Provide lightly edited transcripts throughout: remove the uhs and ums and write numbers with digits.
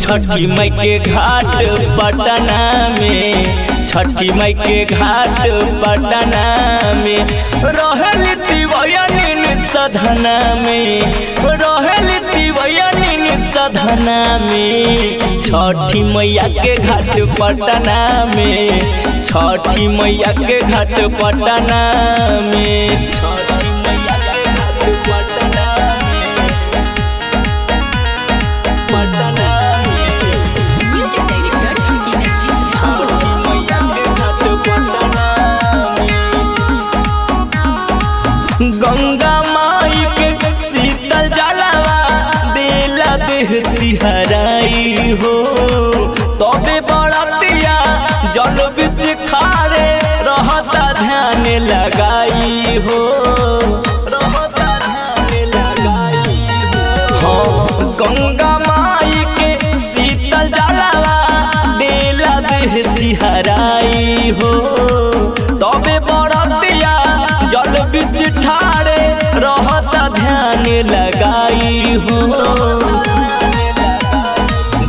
छठी माई के घाट पटना में, छठी माई के घाट पटना में रहली तिवयनिन सधना में, रहली तिवयनिन सधना में। छठी मैया के घाट पटना में, छठी मैया के घाट पटना में, छठी मैया के घाट पटना में, पटना में। म्यूजिक डायरेक्टर एनर्जी छठी मैया के घाट पटना में। गंगा माई के शीतल जलवा बेला देह सिहराई हो, तबे बरतिया जल बिच खारे रहता ध्यान लगाई हो, रहता ध्यान लगाई हो। गंगा माई के शीतल जलवा बेला देह सिहराई हो, तबे बरतिया जल बिच ठारे रहता ध्यान लगाई हो,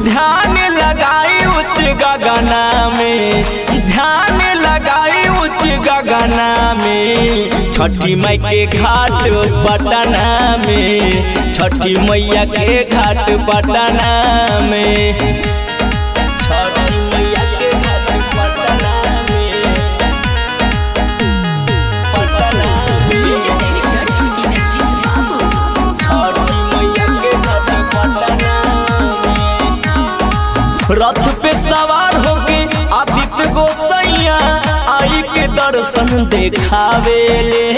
ध्यान लगाई उच्च गगना में, ध्यान लगाई उच्च गगना में। छठी माई के घाट पटना में, छठी मैया के घाट पटना में, छठी मैया के घाट पटना में, पटना में। म्यूजिक डायरेक्टर एनर्जी छठी मैया के घाट पटना में। रथ पे सवार होके आदित्य गोसैया आई के दर्शन देखावे ले,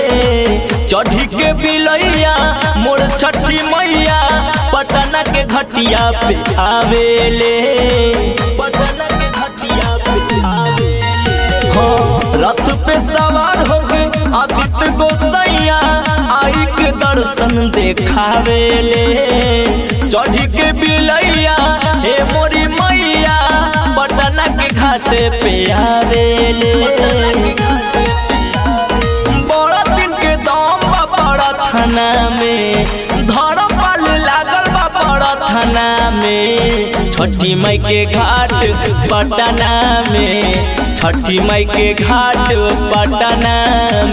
चढ़ी के बिलैया मोर छठी मैया पटना के घटिया पे आवे ले, पटना के घटिया पे आवे ले। हाँ, रथ पे सवार होके आदित्य गोसैया आई के दर्शन देखावे ले, चढ़ी के बिलैया हे मोरी मैया पटना के घाट पे आवे ले। बड़ा दिन के दाम बा बड़ा थाना में, धरपल लागल बा बड़ा थाना में। छठी माई के घाट पटना में, छठी माई के घाट पटना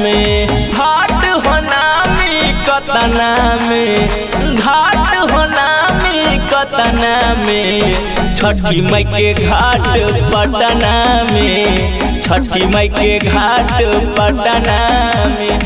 में। घाट होना में कतना में, घाट होना में कतना में। छठी माई के घाट पटना में, छठी माई के घाट पटना में।